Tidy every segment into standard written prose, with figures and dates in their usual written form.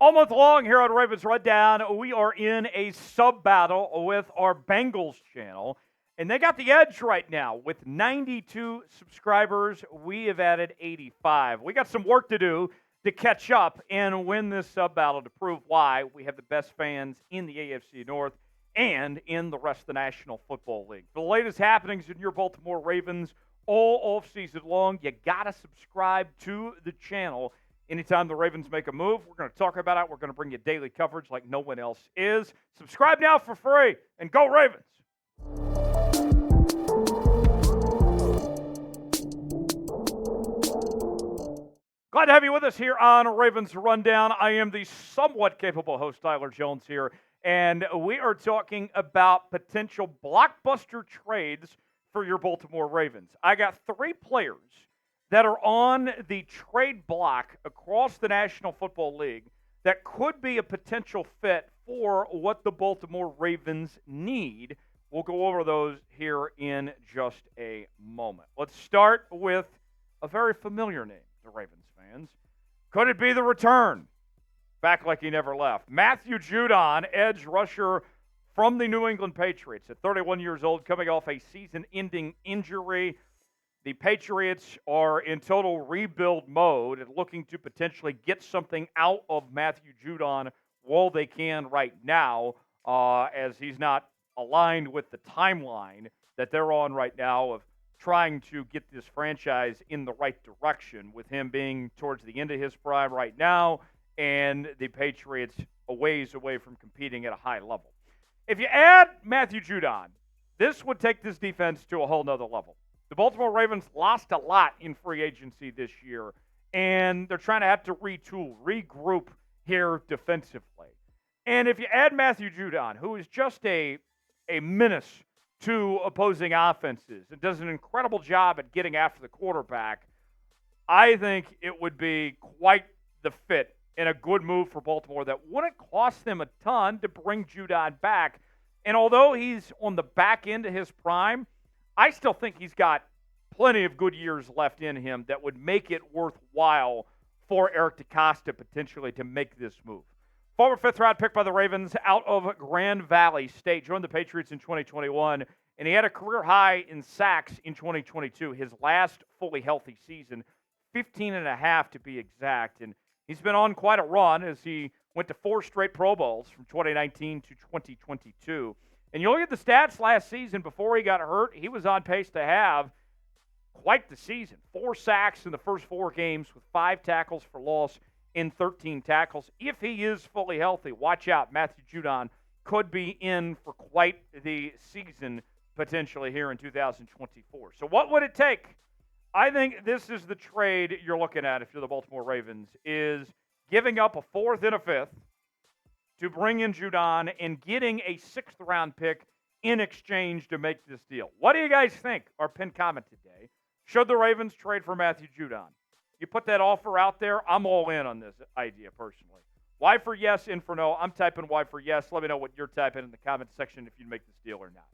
All month long here on Ravens Rundown, we are in a sub-battle with our Bengals channel, and they got the edge right now. With 92 subscribers, we have added 85. We got some work to do to catch up and win this sub-battle to prove why we have the best fans in the AFC North and in the rest of the National Football League. For the latest happenings in your Baltimore Ravens all offseason long, you got to subscribe to the channel. Anytime the Ravens make a move, we're going to talk about it. We're going to bring you daily coverage like no one else is. Subscribe now for free, and go Ravens! Glad to have you with us here on Ravens Rundown. I am the somewhat capable host, Tyler Jones, here, and we are talking about potential blockbuster trades for your Baltimore Ravens. I got three players that are on the trade block across the National Football League that could be a potential fit for what the Baltimore Ravens need. We'll go over those here in just a moment. Let's start with a very familiar name to Ravens fans. Could it be the return? Back like he never left. Matthew Judon, edge rusher from the New England Patriots at 31 years old, coming off a season-ending injury. The Patriots are in total rebuild mode and looking to potentially get something out of Matthew Judon while they can right now, as he's not aligned with the timeline that they're on right now of trying to get this franchise in the right direction, with him being towards the end of his prime right now and the Patriots a ways away from competing at a high level. If you add Matthew Judon, this would take this defense to a whole nother level. The Baltimore Ravens lost a lot in free agency this year, and they're trying to have to retool, regroup here defensively. And if you add Matthew Judon, who is just a menace to opposing offenses and does an incredible job at getting after the quarterback, I think it would be quite the fit and a good move for Baltimore that wouldn't cost them a ton to bring Judon back. And although he's on the back end of his prime, I still think he's got plenty of good years left in him that would make it worthwhile for Eric Decosta potentially to make this move. Former fifth-round pick by the Ravens out of Grand Valley State, joined the Patriots in 2021, and he had a career high in sacks in 2022, his last fully healthy season, 15 and a half to be exact. And he's been on quite a run as he went to 4 straight Pro Bowls from 2019 to 2022. And you look at the stats last season before he got hurt, he was on pace to have quite the season. 4 sacks in the first 4 games with 5 tackles for loss in 13 tackles. If he is fully healthy, watch out. Matthew Judon could be in for quite the season potentially here in 2024. So what would it take? I think this is the trade you're looking at if you're the Baltimore Ravens, is giving up a 4th and a 5th to bring in Judon and getting a 6th-round pick in exchange to make this deal. What do you guys think? Our pinned comment today. Should the Ravens trade for Matthew Judon? You put that offer out there, I'm all in on this idea personally. Y for yes, in for no. I'm typing Y for yes. Let me know what you're typing in the comment section if you'd make this deal or not.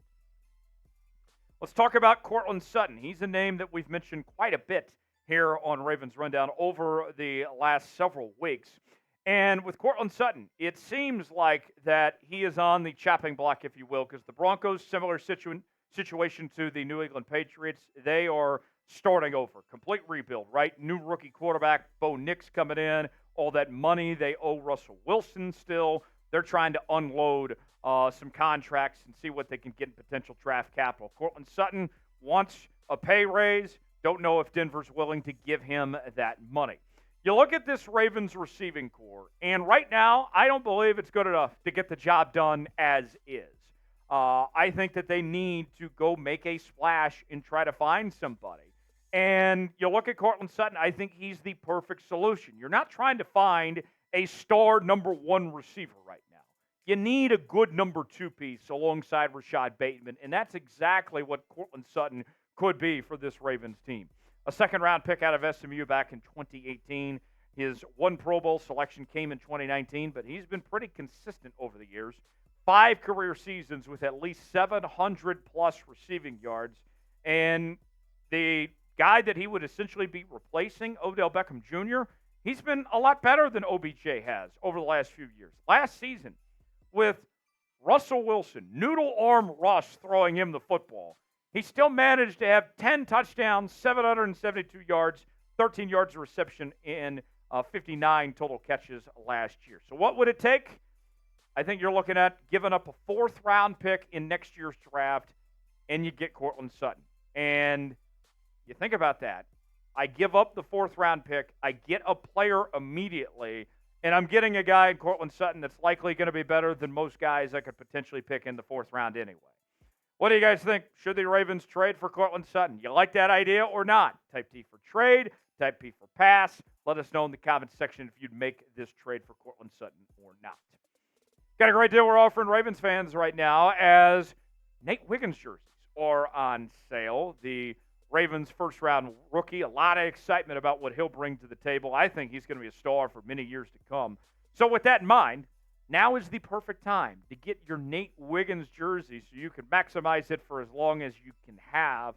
Let's talk about Courtland Sutton. He's a name that we've mentioned quite a bit here on Ravens Rundown over the last several weeks. And with Courtland Sutton, it seems like that he is on the chopping block, if you will, because the Broncos, similar situation to the New England Patriots, they are starting over. Complete rebuild, right? New rookie quarterback, Bo Nix coming in, all that money they owe Russell Wilson still. They're trying to unload some contracts and see what they can get in potential draft capital. Courtland Sutton wants a pay raise. Don't know if Denver's willing to give him that money. You look at this Ravens receiving core, and right now, I don't believe it's good enough to get the job done as is. I think that they need to go make a splash and try to find somebody. And you look at Courtland Sutton, I think he's the perfect solution. You're not trying to find a star number 1 receiver right now. You need a good number 2 piece alongside Rashad Bateman, and that's exactly what Courtland Sutton could be for this Ravens team. A 2nd-round pick out of SMU back in 2018. His 1 Pro Bowl selection came in 2019, but he's been pretty consistent over the years. 5 career seasons with at least 700-plus receiving yards. And the guy that he would essentially be replacing, Odell Beckham Jr., he's been a lot better than OBJ has over the last few years. Last season, with Russell Wilson, noodle arm Russ throwing him the football, he still managed to have 10 touchdowns, 772 yards, 13 yards of reception, and 59 total catches last year. So what would it take? I think you're looking at giving up a fourth-round pick in next year's draft, and you get Courtland Sutton. And you think about that. I give up the fourth-round pick. I get a player immediately, and I'm getting a guy in Courtland Sutton that's likely going to be better than most guys I could potentially pick in the fourth round anyway. What do you guys think? Should the Ravens trade for Courtland Sutton? You like that idea or not? Type T for trade, type P for pass. Let us know in the comments section if you'd make this trade for Courtland Sutton or not. Got a great deal we're offering Ravens fans right now as Nate Wiggins jerseys are on sale. The Ravens first-round rookie, a lot of excitement about what he'll bring to the table. I think he's going to be a star for many years to come. So with that in mind, now is the perfect time to get your Nate Wiggins jersey so you can maximize it for as long as you can have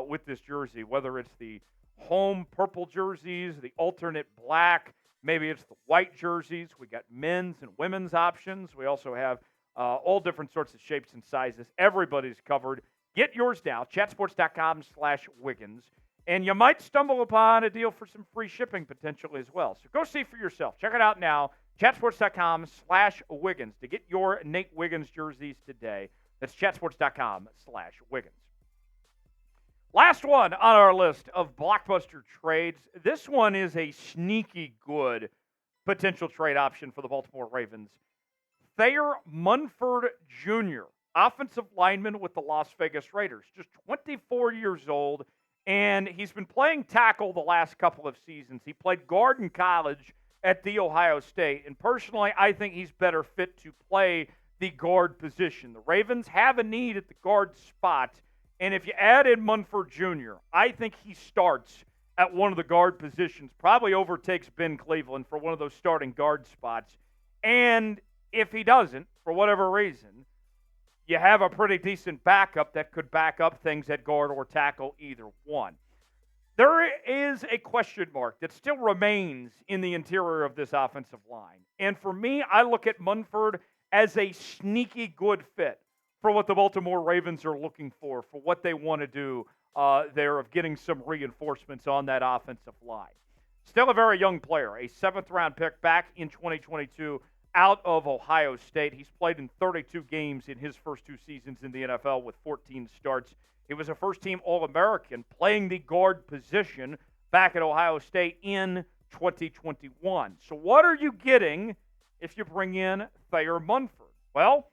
with this jersey, whether it's the home purple jerseys, the alternate black, maybe it's the white jerseys. We got men's and women's options. We also have all different sorts of shapes and sizes. Everybody's covered. Get yours now, chatsports.com/Wiggins. And you might stumble upon a deal for some free shipping potentially as well. So go see for yourself. Check it out now, chatsports.com/Wiggins to get your Nate Wiggins jerseys today. That's chatsports.com/Wiggins. Last one on our list of blockbuster trades. This one is a sneaky good potential trade option for the Baltimore Ravens. Thayer Munford Jr., offensive lineman with the Las Vegas Raiders, just 24 years old, and he's been playing tackle the last couple of seasons. He played guard in college at The Ohio State, and personally, I think he's better fit to play the guard position. The Ravens have a need at the guard spot, and if you add in Munford Jr., I think he starts at one of the guard positions, probably overtakes Ben Cleveland for one of those starting guard spots, and if he doesn't, for whatever reason, you have a pretty decent backup that could back up things at guard or tackle, either one. There is a question mark that still remains in the interior of this offensive line. And for me, I look at Munford as a sneaky good fit for what the Baltimore Ravens are looking for what they want to do there of getting some reinforcements on that offensive line. Still a very young player, a seventh-round pick back in 2022 out of Ohio State. He's played in 32 games in his first two seasons in the NFL with 14 starts. He was a first-team All-American playing the guard position back at Ohio State in 2021. So what are you getting if you bring in Thayer Munford? Well,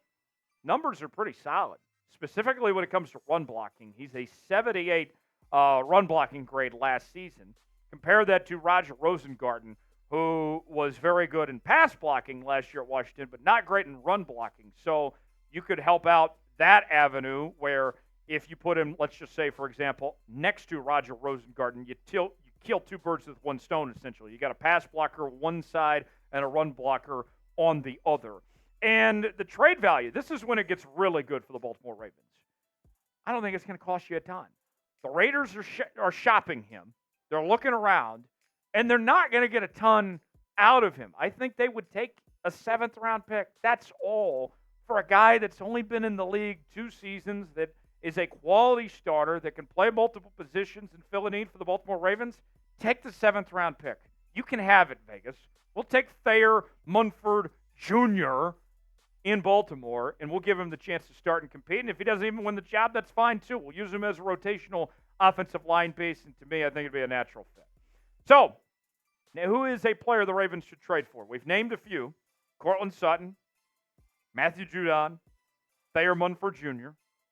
numbers are pretty solid, specifically when it comes to run blocking. He's a 78 run blocking grade last season. Compare that to Roger Rosengarten, who was very good in pass blocking last year at Washington, but not great in run blocking. So you could help out that avenue where if you put him, let's just say, for example, next to Roger Rosengarten, you kill two birds with one stone, essentially. You got a pass blocker one side and a run blocker on the other. And the trade value, this is when it gets really good for the Baltimore Ravens. I don't think it's going to cost you a ton. The Raiders are shopping him. They're looking around. And they're not going to get a ton out of him. I think they would take a seventh-round pick. That's all for a guy that's only been in the league 2 seasons, that is a quality starter, that can play multiple positions and fill a need for the Baltimore Ravens. Take the seventh-round pick. You can have it, Vegas. We'll take Thayer Munford Jr. in Baltimore, and we'll give him the chance to start and compete. And if he doesn't even win the job, that's fine, too. We'll use him as a rotational offensive line piece, and to me, I think it'd be a natural fit. So, now who is a player the Ravens should trade for? We've named a few. Courtland Sutton, Matthew Judon, Thayer Munford Jr.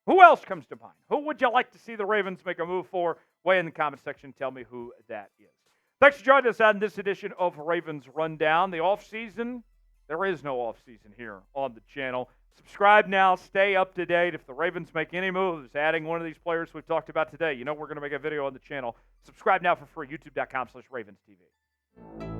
Who else comes to mind? Who would you like to see the Ravens make a move for? Weigh in the comment section. Tell me who that is. Thanks for joining us on this edition of Ravens Rundown. The offseason, there is no offseason here on the channel. Subscribe now. Stay up to date. If the Ravens make any moves, adding one of these players we've talked about today, you know we're going to make a video on the channel. Subscribe now for free, youtube.com/RavensTV.